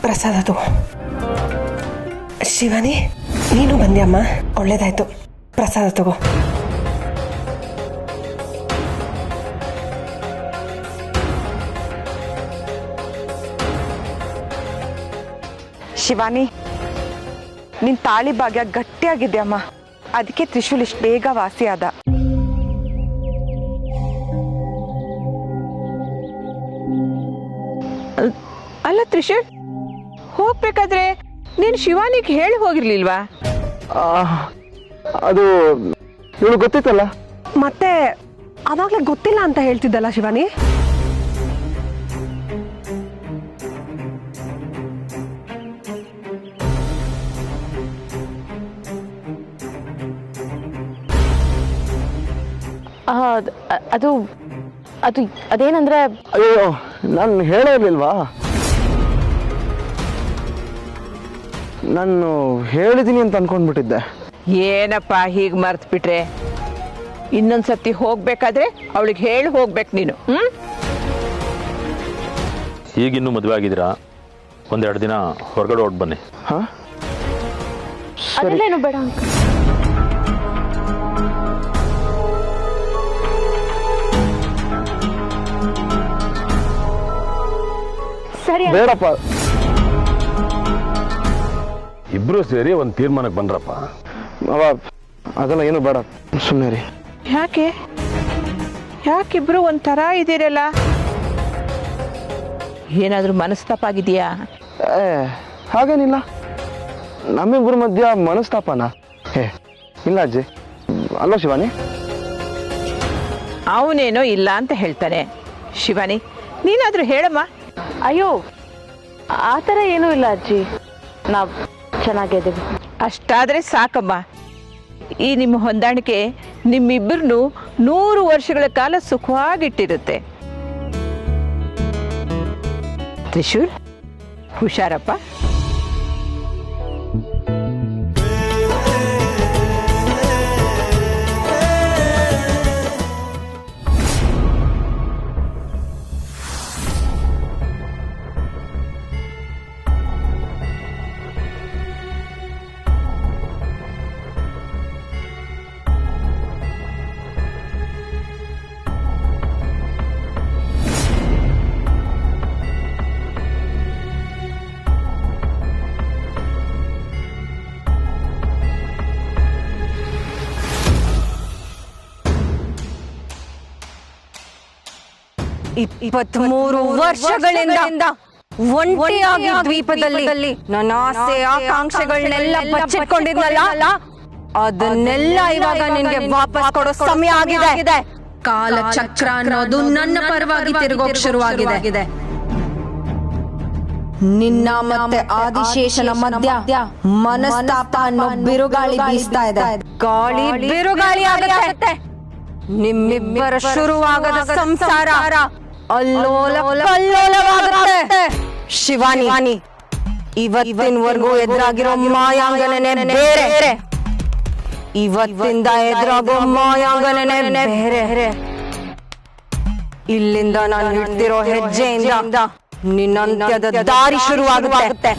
ಪ್ರಸಾದ ತಗೋ. ಶಿವಾನಿ, ನೀನು ಬಂದ್ಯಮ್ಮ, ಒಳ್ಳೇದಾಯ್ತು. ಪ್ರಸಾದ ತಗೋ. ಶಿವಾನಿ, ನಿನ್ ತಾಳಿ ಭಾಗ್ಯ ಗಟ್ಟಿಯಾಗಿದ್ಯಮ್ಮ, ಅದಕ್ಕೆ ತ್ರಿಶೂಲ್ ಇಷ್ಟು ಬೇಗ ವಾಸಿ ಆದ. ಅಲ್ಲ ತ್ರಿಶೂಲ್, ಹೋಗ್ಬೇಕಾದ್ರೆ ನೀನು ಶಿವಾನಿಗೆ ಹೇಳಿ ಹೋಗಿರ್ಲಿಲ್ವಾ? ಅದು ಇವಳು ಗೊತ್ತಿತ್ತಲ್ಲ. ಮತ್ತೆ ಅವಾಗ್ಲೇ ಗೊತ್ತಿಲ್ಲ ಅಂತ ಹೇಳ್ತಿದ್ದಲ್ಲ ಶಿವಾನಿ? ಅದು ಅದು ಅದೇನಂದ್ರೆ, ಅಯ್ಯೋ, ನಾನು ಹೇಳಿರ್ಲಿಲ್ವಾ? ನಾನು ಹೇಳಿದ್ದೀನಿ ಅಂತ ಅನ್ಕೊಂಡ್ಬಿಟ್ಟಿದ್ದೆ. ಏನಪ್ಪ ಹೀಗೆ ಮರ್ತು ಬಿಟ್ರೆ? ಇನ್ನೊಂದ್ಸತಿ ಹೋಗ್ಬೇಕಾದ್ರೆ ಅವಳಿಗೆ ಹೇಳಿ ಹೋಗ್ಬೇಕು ನೀನು. ಈಗಿನ್ನೂ ಮದುವೆ ಆಗಿದ್ದೀರಾ, ಒಂದೆರಡು ದಿನ ಹೊರಗಡೆ ಹೊರಟು ಬನ್ನಿ. ಹಾ, ಅದನ್ನೇನು ಬೇಡ ಅಂಕಲ್. ಸರಿ ಬೇಡಪ್ಪ. ಇಬ್ರು ಸೇರಿ ಒಂದು ತೀರ್ಮಾನಕ್ಕೆ ಬಂದ್ರಪ್ಪ. ಅದೆಲ್ಲ ಏನು ಬೇಡ, ಸುಮ್ಮನೆ ರೀ. ಯಾಕಿಬ್ರು ಒಂಥರ ಇದ್ದೀರಲ್ಲ? ಏನಾದ್ರೂ ಮನಸ್ತಾಪ ಆಗಿದೆಯಾ? ಹಾಗೇನಿಲ್ಲ, ನಮ್ಮಿಬ್ರ ಮಧ್ಯ ಮನಸ್ತಾಪನಾ? ಇಲ್ಲ ಅಜ್ಜಿ, ಅಲ್ವಾ ಶಿವಾನಿ? ಅವನೇನೋ ಇಲ್ಲ ಅಂತ ಹೇಳ್ತಾನೆ. ಶಿವಾನಿ, ನೀನಾದ್ರೂ ಹೇಳಮ್ಮ. ಅಯ್ಯೋ, ಆ ಥರ ಏನೂ ಇಲ್ಲ ಅಜ್ಜಿ, ನಾವು ಚೆನ್ನಾಗಿದ್ದೀವಿ. ಅಷ್ಟಾದ್ರೆ ಸಾಕಮ್ಮ. ಈ ನಿಮ್ಮ ಹೊಂದಾಣಿಕೆ ನಿಮ್ಮಿಬ್ಬರನ್ನು 100 ವರ್ಷಗಳ ಕಾಲ ಸುಖವಾಗಿಟ್ಟಿರುತ್ತೆ. ತ್ರಿಶೂಲ್, ಹುಷಾರಪ್ಪ. ಇಪ್ಪತ್ಮೂರು ವರ್ಷಗಳಿಂದ ಒಂಟಿಯಾಗಿ ದ್ವೀಪದಲ್ಲಿ ನನ್ನ ಆಸೆ ಆಕಾಂಕ್ಷೆಗಳನ್ನೆಲ್ಲ ಬಚ್ಚಿಟ್ಕೊಂಡಿದ್ನಲ್ಲ, ಅದನ್ನೆಲ್ಲ ಇವಾಗ ನಿನ್ಗೆ ವಾಪಸ್ ಕೊಡೋ ಸಮಯ ಆಗಿದೆ. ಕಾಲ ಚಕ್ರ ಅನ್ನೋದು ನನ್ನ ಪರವಾಗಿ ತಿರುಗೋಕ್ ಶುರುವಾಗಿದೆ. ನಿನ್ನ ಮತ್ತೆ ಆದಿಶೇಷನ ಮಧ್ಯ ಮನಸ್ತಾಪ ಅನ್ನೋ ಬಿರುಗಾಳಿ ಬೀಸ್ತಾ ಇದೆ. ಗಾಳಿ ಬಿರುಗಾಳಿ ಆಗುತ್ತೆ. ನಿಮ್ಮಿಬ್ಬರ ಶುರುವಾಗದ ಸಂಸಾರ ಅಲ್ಲೋಲ ಕಲ್ಲೋಲವಾಗುತ್ತೆ. ಶಿವಾನಿ, ಇವತ್ತಿನವರೆಗೂ ಎದುರಾಗಿರೋ ಮಾಯಾಂಗನೇ ಬೇರೆ, ಇವತ್ತಿಂದ ಎದುರಾಗೋ ಮಾಯಾಂಗನೇ ಬೇರೆ. ಇಲ್ಲಿಂದ ನಾನು ಇಡ್ತಿರೋ ಹೆಜ್ಜೆಯಿಂದ ನಿನ್ನ ಅಂತ್ಯದ ದಾರಿ ಶುರುವಾಗುತ್ತೆ.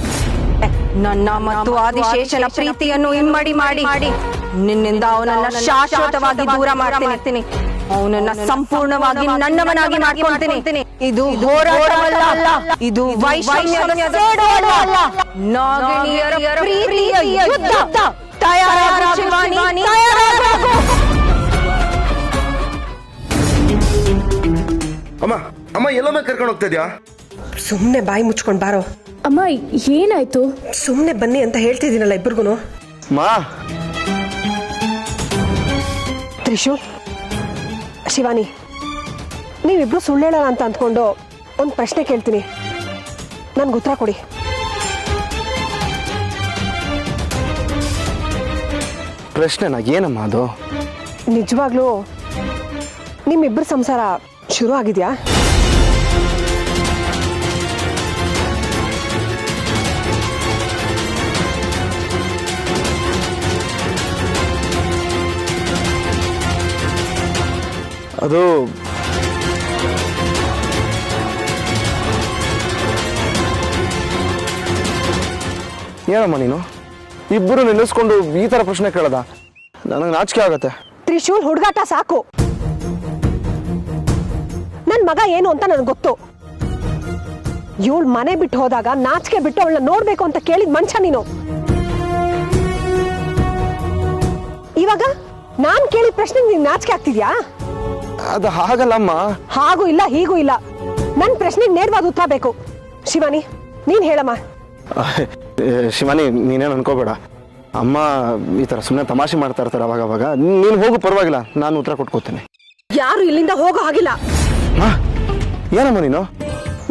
ನನ್ನ ಮತ್ತು ಆದಿಶೇಷನ ಪ್ರೀತಿಯನ್ನು ಇಮ್ಮಡಿ ಮಾಡಿ ನಿನ್ನಿಂದ ಅವನನ್ನ ಶಾಶ್ವತವಾಗಿ ದೂರ ಮಾಡ್ತೀನಿ. ಅವನನ್ನ ಸಂಪೂರ್ಣವಾಗಿ ನನ್ನವನಾಗಿ ಮಾಡ್ಕೊಳ್ತೀನಿ. ಇದು ಹೋರಾಟವಲ್ಲ, ಇದು ವೈಷಮ್ಯದ ಸೇಡು ಅಲ್ಲ, ನಾಗಿಣಿಯರ ಪ್ರೀತಿಯ ಯುದ್ಧ. ತಯಾರಾಗು ಶಿವಾನಿ, ತಯಾರಾಗು. ಅಮ್ಮ ಎಲ್ಲಮ್ಮ ಕರ್ಕೊಂಡು ಹೋಗ್ತಾ ಇದ್ಯಾ? ಸುಮ್ಮನೆ ಬಾಯಿ ಮುಚ್ಕೊಂಡು ಬಾರೋ. ಅಮ್ಮ, ಏನಾಯ್ತು? ಸುಮ್ಮನೆ ಬನ್ನಿ ಅಂತ ಹೇಳ್ತಿದ್ದೀನಲ್ಲ ಇಬ್ಬರಿಗೂ. ಮಾ, ತ್ರಿಶೂಲ್, ಶಿವಾನಿ, ನೀವಿಬ್ರು ಸುಳ್ಳು ಹೇಳೋಣ ಅಂತ ಅಂದ್ಕೊಂಡು ಒಂದು ಪ್ರಶ್ನೆ ಕೇಳ್ತೀನಿ, ನನ್ಗೆ ಉತ್ತರ ಕೊಡಿ. ಪ್ರಶ್ನೆನಾ? ಏನಮ್ಮ ಅದು? ನಿಜವಾಗ್ಲೂ ನಿಮ್ಮಿಬ್ಬರ ಸಂಸಾರ ಶುರು ಆಗಿದ್ಯಾ? ಅದು ಏನಮ್ಮ ನೀನು ಇಬ್ಬರು ನಿಲ್ಲಿಸ್ಕೊಂಡು ಈ ಥರ ಪ್ರಶ್ನೆ ಕೇಳೋದ? ನನಗೆ ನಾಚಿಕೆ ಆಗತ್ತೆ. ತ್ರಿಶೂಲ್ ಹುಡುಗಾಟ ಸಾಕು. ನನ್ ಮಗ ಏನು ಅಂತ ನನಗೆ ಗೊತ್ತು. ಇವಳು ಮನೆ ಬಿಟ್ಟು ಹೋದಾಗ ನಾಚಿಕೆ ಬಿಟ್ಟು ಅವಳನ್ನ ನೋಡ್ಬೇಕು ಅಂತ ಕೇಳಿದ ಮನುಷ್ಯ ನೀನು. ಇವಾಗ ನಾನ್ ಕೇಳಿದ ಪ್ರಶ್ನೆ ನೀನ್ ನಾಚಿಕೆ ಆಗ್ತಿದ್ಯಾ? ಅದು ಹಾಗಲ್ಲಮ್ಮ. ಹಾಗೂ ಇಲ್ಲ ಹೀಗೂ ಇಲ್ಲ. ನನ್ ಪ್ರಶ್ನೆಗೆ ನೇರವಾದ ಉತ್ತರ ಬೇಕು. ಶಿವಾನಿ ನೀನ್ ಹೇಳಮ್ಮ. ಶಿವಾನಿ ನೀನೇನು ಅನ್ಕೋಬೇಡ. ಅಮ್ಮ ಈ ಥರ ಸುಮ್ಮನೆ ತಮಾಷೆ ಮಾಡ್ತಾ ಇರ್ತಾರೆ ಅವಾಗ. ನೀನು ಹೋಗು, ಪರವಾಗಿಲ್ಲ, ನಾನು ಉತ್ತರ ಕೊಟ್ಕೋತೇನೆ. ಯಾರು ಇಲ್ಲಿಂದ ಹೋಗೋ ಹಾಗಿಲ್ಲ. ಏನಮ್ಮ ನೀನು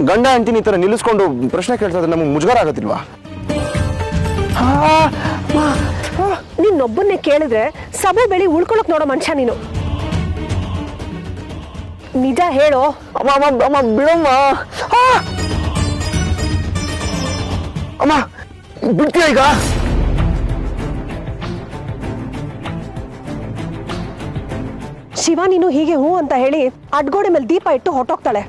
ಗಂಡ ಅಂತೀನಿ ಈ ಥರ ನಿಲ್ಲಿಸ್ಕೊಂಡು ಪ್ರಶ್ನೆ ಕೇಳ್ತಾ ಇದ್ರೆ ನಮಗೆ ಮುಜುಗರ ಆಗತ್ತಿಲ್ವಾ? ನಿನ್ನೊಬ್ಬನ್ನೇ ಕೇಳಿದ್ರೆ ಸಭೆ ಬೆಳಿ ಉಳ್ಕೊಳಕ್ ನೋಡೋ ಮನುಷ್ಯ ನೀನು. ನಿಜ ಹೇಳೋ. ಅಮ್ಮ ಬಿಡಮ್ಮ. ಅಮ್ಮ ಬಿಡ್ತೀಯ ಈಗ? ಶಿವ ನೀನು ಹೀಗೆ ಹೂ ಅಂತ ಹೇಳಿ ಅಡ್ಗೋಡೆ ಮೇಲೆ ದೀಪ ಇಟ್ಟು ಹೊಟ್ಟೋಗ್ತಾಳೆ.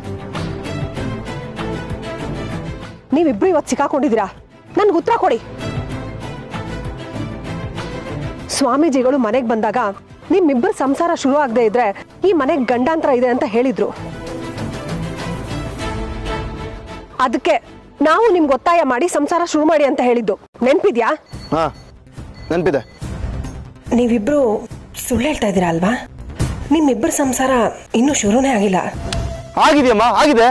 ನೀವಿಬ್ರು ಇವತ್ತು ಸಿಕ್ಕಾಕೊಂಡಿದ್ದೀರಾ. ನನ್ಗೆ ಉತ್ತರ ಕೊಡಿ. ಸ್ವಾಮೀಜಿಗಳು ಮನೆಗೆ ಬಂದಾಗ ನಿಮ್ಮಿಬ್ಬರ ಸಂಸಾರ ಶುರು ಆಗದೆ ಇದ್ರೆ ಈ ಮನೆಗೆ ಗಂಡಾಂತರ ಇದೆ ಅಂತ ಹೇಳಿದ್ರು. ಅದಕ್ಕೆ ನಾವು ನಿಮ್ಗೆ ಒತ್ತಾಯ ಮಾಡಿ ಸಂಸಾರ ಶುರು ಮಾಡಿ ಅಂತ ಹೇಳಿದ್ದು ನೆನ್ಪಿದ್ಯಾ? ಹಾ ನೆನ್ಪಿದೆ. ನೀವಿಬ್ರು ಸುಳ್ಳು ಹೇಳ್ತಾ ಇದ್ದೀರಾ ಅಲ್ವಾ? ನಿಮ್ಮಿಬ್ಬರ ಸಂಸಾರ ಇನ್ನೂ ಶುರುನೇ ಆಗಿಲ್ಲ. ಆಗಿದೆಯಮ್ಮ, ಆಗಿದೆ.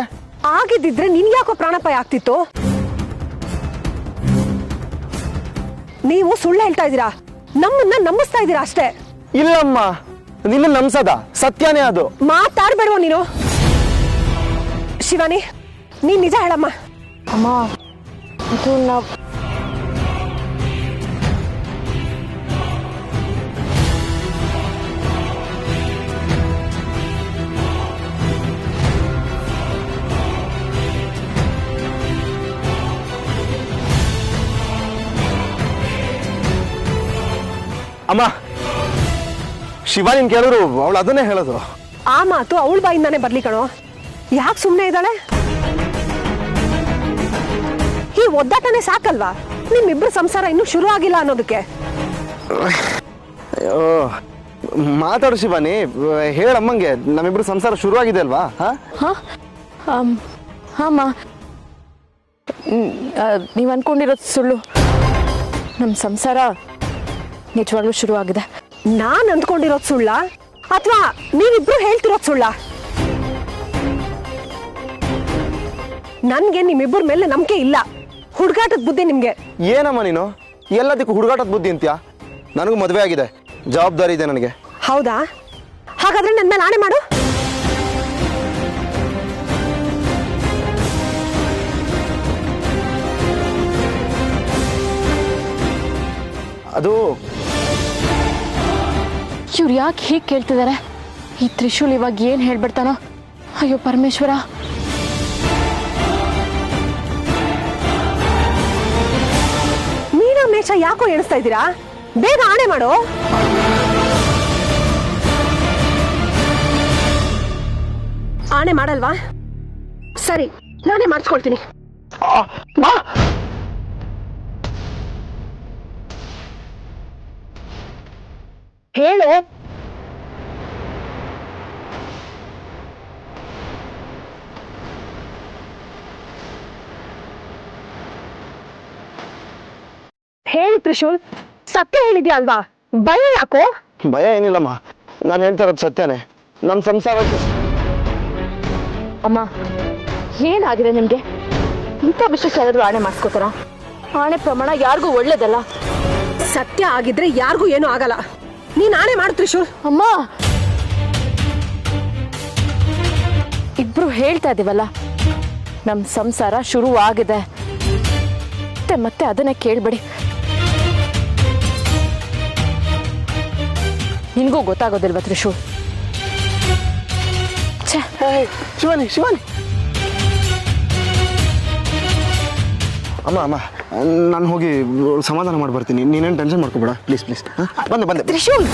ಆಗಿದ್ದಿದ್ರೆ ನಿನ್ ಯಾಕೋ ಪ್ರಾಣಾಪಾಯ ಆಗ್ತಿತ್ತು? ನೀವು ಸುಳ್ಳು ಹೇಳ್ತಾ ಇದ್ದೀರಾ, ನಮ್ಮನ್ನ ನಂಬಿಸ್ತಾ ಇದ್ದೀರಾ ಅಷ್ಟೇ. ಇಲ್ಲಮ್ಮ, ನಿನ್ನ ನಂಬ್ಸದ ಸತ್ಯನೇ ಅದು. ಮಾತಾಡ್ಬೇಡವ ನೀನು. ಶಿವಾನಿ ನೀನ್ ನಿಜ ಹೇಳಮ್ಮ. ಅಮ್ಮ ಇದು ನಾವು ಅಮ್ಮ ಶಿವಾನಿನ್ ಕೇಳಿದ್ರು ಅವಳು ಅದನ್ನೇ ಹೇಳೋದು. ಆ ಮಾತು ಅವಳ ಬಾಯಿಂದಾನೆ ಬರ್ಲಿ ಕಣೋ. ಯಾಕೆ ಸುಮ್ಮನೆ ಇದ್ದಾಳೆ? ಈ ಒದ್ದಾಟನೇ ಸಾಕಲ್ವಾ ನಿಮ್ಮಿಬ್ರು ಸಂಸಾರ ಇನ್ನೂ ಶುರು ಆಗಿಲ್ಲ ಅನ್ನೋದಕ್ಕೆ? ಅಯ್ಯೋ ಮಾತಾಡು ಶಿವಾನಿ, ಹೇಳಮ್ಮಂಗೆ ನಮ್ಮಿಬ್ರು ಸಂಸಾರ ಶುರು ಆಗಿದೆ ಅಲ್ವಾ? ಹಾಂ ನೀವು ಅನ್ಕೊಂಡಿರೋದು ಸುಳ್ಳು. ನಮ್ಮ ಸಂಸಾರ ನಿಜವಾಗ್ಲೂ ಶುರು ಆಗಿದೆ. ನಾನ್ ಅಂದ್ಕೊಂಡಿರೋದು ಸುಳ್ಳ ಅಥವಾ ನೀವಿಬ್ರು ಹೇಳ್ತಿರೋದು ಸುಳ್ಳ? ನನ್ಗೆ ನಿಮ್ಮಿಬ್ಬರ ಮೇಲೆ ನಂಬಿಕೆ ಇಲ್ಲ. ಹುಡುಗಾಟದ ಬುದ್ಧಿ ನಿಮ್ಗೆ. ಏನಮ್ಮ ನೀನು ಎಲ್ಲದಕ್ಕೂ ಹುಡುಗಾಟದ ಬುದ್ಧಿ ಅಂತ್ಯಾ? ನನಗೂ ಮದುವೆ ಆಗಿದೆ, ಜವಾಬ್ದಾರಿ ಇದೆ ನನಗೆ. ಹೌದಾ? ಹಾಗಾದ್ರೆ ನನ್ನ ಮೇಲೆ ಆಣೆ ಮಾಡು. ಅದು ಇವ್ರು ಯಾಕೆ ಹೀಗೆ ಕೇಳ್ತಿದ್ದಾರೆ? ಈ ತ್ರಿಶೂಲ್ ಇವಾಗ ಏನು ಹೇಳ್ಬಿಡ್ತಾನೋ? ಅಯ್ಯೋ ಪರಮೇಶ್ವರ. ಮೀನಾ ಮೇಷ ಯಾಕೋ ಎಣಿಸ್ತಾ ಇದ್ದೀರಾ? ಬೇಗ ಆಣೆ ಮಾಡು. ಆಣೆ ಮಾಡಲ್ವಾ? ಸರಿ, ನಾನೇ ಮಾಡಿಸ್ಕೊಳ್ತೀನಿ. ಹೇಳು. ಹೇಳಿ ತ್ರಿಶೂಲ್, ಸತ್ಯ ಹೇಳಿದ್ಯಾ ಅಲ್ವಾ? ಭಯ ಯಾಕೋ? ಭಯ ಏನಿಲ್ಲಮ್ಮ, ನಾನು ಹೇಳ್ತಾ ಇರೋದು ಸತ್ಯನೇ. ನಮ್ಮ ಸಂಸಾರಕ್ಕೆ ಅಮ್ಮ ಏನಾಗಿದೆ ನಿಮ್ಗೆ? ಇಂಥ ವಿಷಯಕ್ಕೆ ಯಾರಾದ್ರೂ ಆಣೆ ಮಾಡಿಸ್ಕೋತಾರ? ಆಣೆ ಪ್ರಮಾಣ ಯಾರಿಗೂ ಒಳ್ಳೇದಲ್ಲ. ಸತ್ಯ ಆಗಿದ್ರೆ ಯಾರಿಗೂ ಏನೂ ಆಗಲ್ಲ. ನೀನ್ ಆಣೆ ಮಾಡು ತ್ರಿಶೂಲ್. ಅಮ್ಮ ಇಬ್ರು ಹೇಳ್ತಾ ಇದೀವಲ್ಲ, ನಮ್ ಸಂಸಾರ ಶುರು ಆಗಿದೆ. ಮತ್ತೆ ಅದನ್ನ ಕೇಳ್ಬೇಡಿ. ನಿನ್ಗೂ ಗೊತ್ತಾಗೋದಿಲ್ವಾ ತ್ರಿಶೂಲ್? ಶಿವಾನಿ ಶಿವಾನಿ ಅಮ್ಮ ನಾನು ಹೋಗಿ ಸಮಾಧಾನ ಮಾಡಿ ಬರ್ತೀನಿ. ನೀನೇನು ಟೆನ್ಷನ್ ಮಾಡ್ಕೋಬೇಡ ಪ್ಲೀಸ್ ಪ್ಲೀಸ್. ಬಂದೆ ತ್ರಿಶೂಲ್.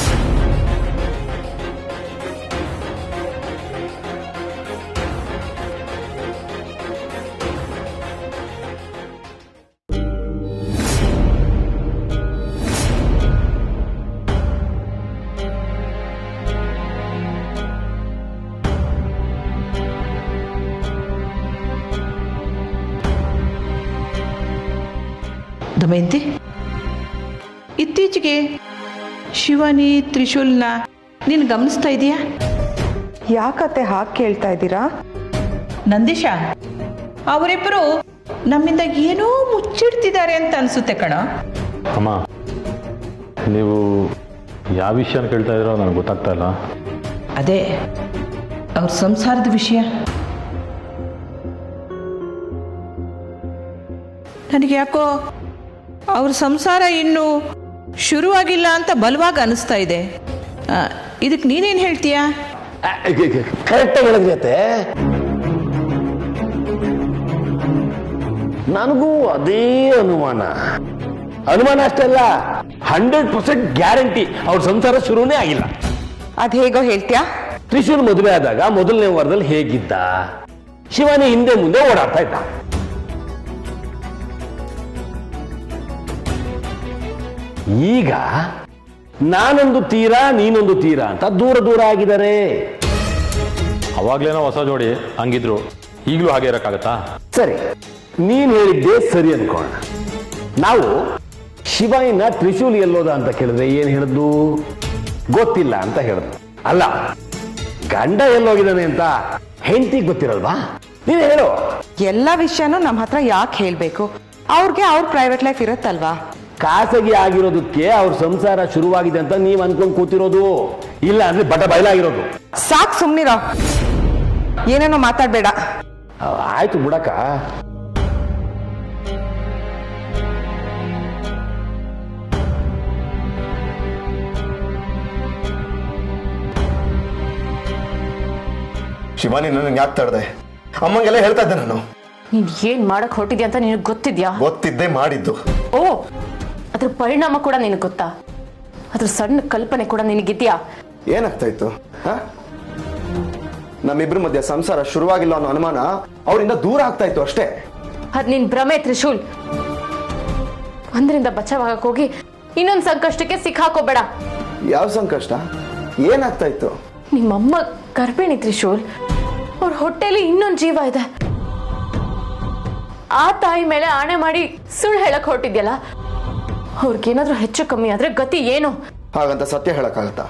ದಮಯಂತಿ, ಇತ್ತೀಚೆಗೆ ಶಿವಾನಿ ತ್ರಿಶೂಲ್ನ ನೀನು ಗಮನಿಸ್ತಾ ಇದೀಯಾ? ಯಾಕತ್ತೆ ಹಾಗೆ ಕೇಳ್ತಾ ಇದ್ದೀರಾ? ನಂದೀಶ, ಅವರಿಬ್ಬರು ನಮ್ಮಿಂದ ಏನೋ ಮುಚ್ಚಿಡ್ತಿದ್ದಾರೆ ಅಂತ ಅನ್ಸುತ್ತೆ ಕಣ. ಅಮ್ಮ, ನೀವು ಯಾವ ವಿಷಯನ ಕೇಳ್ತಾ ಇದ್ದೀರೋ ನನಗೆ ಗೊತ್ತಾಗ್ತಾ ಇಲ್ಲ. ಅದೇ ಅವ್ರ ಸಂಸಾರದ ವಿಷಯ. ನನಗೆ ಯಾಕೋ ಅವ್ರ ಸಂಸಾರ ಇನ್ನೂ ಶುರುವಾಗಿಲ್ಲ ಅಂತ ಬಲವಾಗಿ ಅನಿಸ್ತಾ ಇದೆ. ಇದಕ್ಕೆ ನೀನೇನು ಹೇಳ್ತೀಯಾ? ಕರೆಕ್ಟಾಗಿ ಹೇಳಿದ್ರಿ ಅತ್ತೆ. ನನಗೂ ಅದೇ ಅನುಮಾನ ಅಷ್ಟೇ ಅಲ್ಲ, 100% ಗ್ಯಾರಂಟಿ ಅವ್ರ ಸಂಸಾರ ಶುರುನೇ ಆಗಿಲ್ಲ. ಅದ್ ಹೇಗೋ ಹೇಳ್ತೀಯಾ? ತ್ರಿಶೂಲ್ ಮದುವೆ ಆದಾಗ ಮೊದಲನೇ ವಾರದಲ್ಲಿ ಹೇಗಿದ್ದ, ಶಿವಾನಿ ಹಿಂದೆ ಮುಂದೆ ಓಡಾಡ್ತಾ ಇದ್ದ. ಈಗ ನಾನೊಂದು ತೀರ ನೀನೊಂದು ತೀರ ಅಂತ ದೂರ ದೂರ ಆಗಿದ್ದಾರೆ. ಅವಾಗ್ಲೇನೋ ಹೊಸ ಜೋಡಿ ಹಂಗಿದ್ರು, ಈಗಲೂ ಹಾಗೆ ಇರೋಕ್ಕಾಗತ್ತಾ? ಸರಿ, ನೀನ್ ಹೇಳಿದ್ದೆ ಸರಿ ಅನ್ಕೋಣ. ನಾವು ಶಿವಾನಿನ ತ್ರಿಶೂಲ್ ಎಲ್ಲೋದ ಅಂತ ಕೇಳಿದ್ರೆ ಏನ್ ಹೇಳಿದ್ದು? ಗೊತ್ತಿಲ್ಲ ಅಂತ ಹೇಳಿದ್ರು. ಅಲ್ಲ, ಗಂಡ ಎಲ್ಲೋಗಿದ್ದಾನೆ ಅಂತ ಹೆಂಡತಿಗೆ ಗೊತ್ತಿರಲ್ವಾ? ನೀನು ಹೇಳು. ಎಲ್ಲ ವಿಷಯನೂ ನಮ್ಮ ಹತ್ರ ಯಾಕೆ ಹೇಳ್ಬೇಕು? ಅವ್ರಿಗೆ ಅವ್ರ ಪ್ರೈವೇಟ್ ಲೈಫ್ ಇರುತ್ತಲ್ವಾ? ಖಾಸಗಿ ಆಗಿರೋದಕ್ಕೆ ಅವ್ರ ಸಂಸಾರ ಶುರುವಾಗಿದೆ ಅಂತ ನೀವ್ ಅನ್ಕೊಂಡ್ ಕೂತಿರೋದು. ಇಲ್ಲ ಅಂದ್ರೆ ಬಟ ಬಯಲಾಗಿರೋದು. ಸಾಕ್, ಸುಮ್ನಿರೋ, ಏನೇನೋ ಮಾತಾಡ್ಬೇಡ. ಆಯ್ತು ಬಿಡಕ್ಕ. ಶಿವಾನಿ, ನನಗೆ ಯಾಕೆ ತಡ್ದೆ? ಅಮ್ಮಂಗೆಲ್ಲ ಹೇಳ್ತಾ ಇದ್ದೆ ನಾನು. ನೀನ್ ಏನ್ ಮಾಡಕ್ ಹೊರಟಿದ್ಯಾ ಅಂತ ನಿನಗೆ ಗೊತ್ತಿದ್ಯಾ? ಗೊತ್ತಿದ್ದೆ ಮಾಡಿದ್ದು. ಓ, ಅದ್ರ ಪರಿಣಾಮ ಕೂಡ ನಿನಗೆ ಗೊತ್ತಾ? ಅದ್ರ ಸಣ್ಣ ಕಲ್ಪನೆ ಕೂಡ ನಿನಗಿದ್ಯಾ? ಏನಾಗ್ತಾ ಇತ್ತು? ನಮ್ಮಿಬ್ರ ಮಧ್ಯೆ ಸಂಸಾರ ಶುರುವಾಗಿಲ್ಲ ಅನ್ನೋ ಅನುಮಾನ ಅವರಿಂದ ದೂರ ಆಗ್ತಾ ಇತ್ತು ಅಷ್ಟೇ. ಅದ್ ನಿನ್ ಭ್ರಮೆ ತ್ರಿಶೂಲ್. ಒಂದರಿಂದ ಬಚಾವಾಗಕ್ ಹೋಗಿ ಇನ್ನೊಂದ್ ಸಂಕಷ್ಟಕ್ಕೆ ಸಿಕ್ಕಾಕೋಬೇಡ. ಯಾವ ಸಂಕಷ್ಟ? ಏನಾಗ್ತಾ ಇತ್ತು? ನಿಮ್ಮಮ್ಮ ಗರ್ಭಿಣಿ ತ್ರಿಶೂಲ್. ಅವ್ರ ಹೊಟ್ಟೆಲಿ ಇನ್ನೊಂದು ಜೀವ ಇದೆ. ಆ ತಾಯಿ ಮೇಲೆ ಆಣೆ ಮಾಡಿ ಸುಳ್ಳು ಹೇಳಕ್ ಹೊರಟಿದ್ಯಲ್ಲ, ಅವ್ರಿಗೇನಾದ್ರೂ ಹೆಚ್ಚು ಕಮ್ಮಿ ಆದ್ರೆ ಗತಿ ಏನು? ಹಾಗಂತ ಸತ್ಯ ಹೇಳಕ್ಕಾಗತ್ತಾ?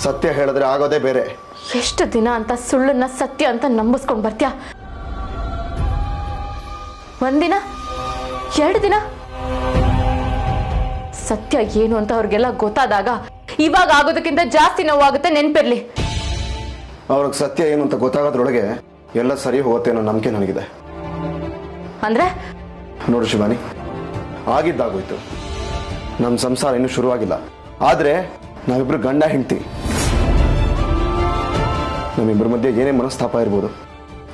ಸತ್ಯ ಹೇಳಿದ್ರೆ ಆಗೋದೇ ಬೇರೆ. ಎಷ್ಟು ದಿನ ಅಂತ ಸುಳ್ಳನ್ನ ಸತ್ಯ ಅಂತ ನಂಬಿಸ್ಕೊಂಡ್ ಬರ್ತ್ಯಾ? ಒಂದಿನ, 2 ದಿನ? ಸತ್ಯ ಏನು ಅಂತ ಅವ್ರಿಗೆಲ್ಲ ಗೊತ್ತಾದಾಗ ಇವಾಗ ಆಗೋದಕ್ಕಿಂತ ಜಾಸ್ತಿ ನೋವಾಗುತ್ತೆ, ನೆನ್ಪಿರ್ಲಿ. ಅವ್ರಿಗೆ ಸತ್ಯ ಏನು ಅಂತ ಗೊತ್ತಾಗೋದ್ರೊಳಗೆ ಎಲ್ಲ ಸರಿ ಹೋಗುತ್ತೆ ಅನ್ನೋ ನಂಬಿಕೆ ನನಗಿದೆ. ಅಂದ್ರೆ ನೋಡು ಶಿವಾನಿ, ಆಗಿದ್ದಾಗೋಯ್ತು. ನಮ್ಮ ಸಂಸಾರ ಇನ್ನೂ ಶುರುವಾಗಿಲ್ಲ. ಆದ್ರೆ ನಾವಿಬ್ರು ಗಂಡ ಹೆಂಡ್ತಿ. ನಮ್ಮಿಬ್ಬರ ಮಧ್ಯೆ ಏನೇ ಮನಸ್ತಾಪ ಇರ್ಬೋದು,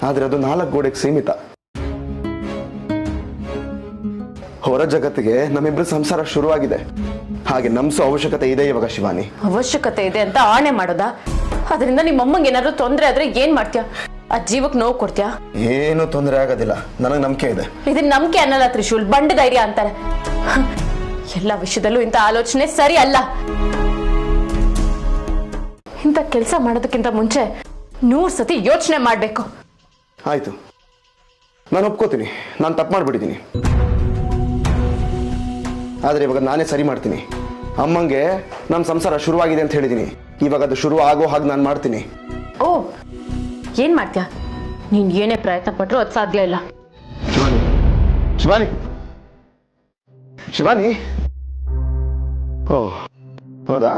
ಆದ್ರೆ ಅದು 4 ಗೋಡೆಗೆ ಸೀಮಿತ. ಹೊರ ಜಗತ್ತಿಗೆ ನಮ್ಮಿಬ್ರು ಸಂಸಾರ ಶುರುವಾಗಿದೆ. ಹಾಗೆ ನಂಬಿಸೋ ಅವಶ್ಯಕತೆ ಇದೆ ಇವಾಗ ಶಿವಾನಿ. ಅವಶ್ಯಕತೆ ಇದೆ ಅಂತ ಆಣೆ ಮಾಡೋದಾ? ಅದರಿಂದ ನಿಮ್ಮಮ್ಮಂಗೆ ಏನಾದ್ರು ತೊಂದರೆ ಆದ್ರೆ ಏನ್ ಮಾಡ್ತೀಯ? ಆ ಜೀವಕ್ಕೆ ನೋವು ಕೊಡ್ತೀಯಾ? ಏನು ತೊಂದರೆ ಆಗೋದಿಲ್ಲ, ನನಗೆ ನಂಬಿಕೆ ಇದೆ. ಇದನ್ನ ನಂಬಿಕೆ ಅನ್ನಲ್ಲ ತ್ರಿಶೂಲ್, ಬಂಡ ಧೈರ್ಯ ಅಂತಾರೆ. ಎಲ್ಲ ವಿಷಯದಲ್ಲೂ ಇಂಥ ಆಲೋಚನೆ ಸರಿ ಅಲ್ಲ. ಇಂಥ ಕೆಲಸ ಮಾಡೋದಕ್ಕಿಂತ ಮುಂಚೆ 100 ಸತಿ ಯೋಚನೆ ಮಾಡ್ಬೇಕು. ಆಯ್ತು, ನಾನು ಒಪ್ಕೋತೀನಿ, ನಾನು ತಪ್ಪು ಮಾಡ್ಬಿಟ್ಟಿದ್ದೀನಿ. ಆದ್ರೆ ಇವಾಗ ನಾನೇ ಸರಿ ಮಾಡ್ತೀನಿ. ಅಮ್ಮಂಗೆ ನನ್ನ ಸಂಸಾರ ಶುರುವಾಗಿದೆ ಅಂತ ಹೇಳಿದೀನಿ. ಇವಾಗ ಅದು ಶುರು ಆಗೋ ಹಾಗೆ ನಾನು ಮಾಡ್ತೀನಿ. ಓ, ಏನ್ ಮಾಡ್ತೀಯ? ನೀನ್ ಏನೇ ಪ್ರಯತ್ನ ಪಟ್ರು ಅದು ಸಾಧ್ಯ ಇಲ್ಲ. ಶಿವಾನಿ, ಶಿವಾನಿ, ಓ ಹೌದಾ?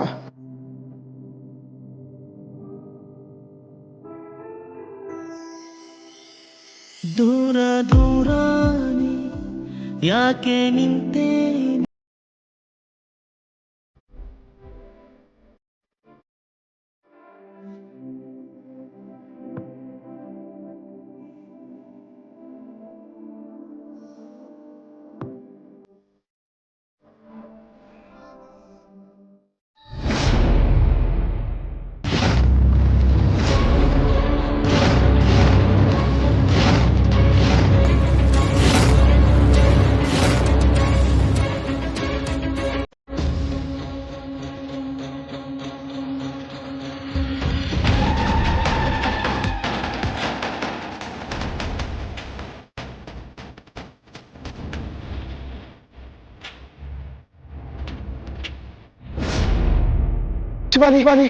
ದೂರ ದೂರ ಯಾಕೆ ನಿಂತೆ? ಶಿವಾನಿ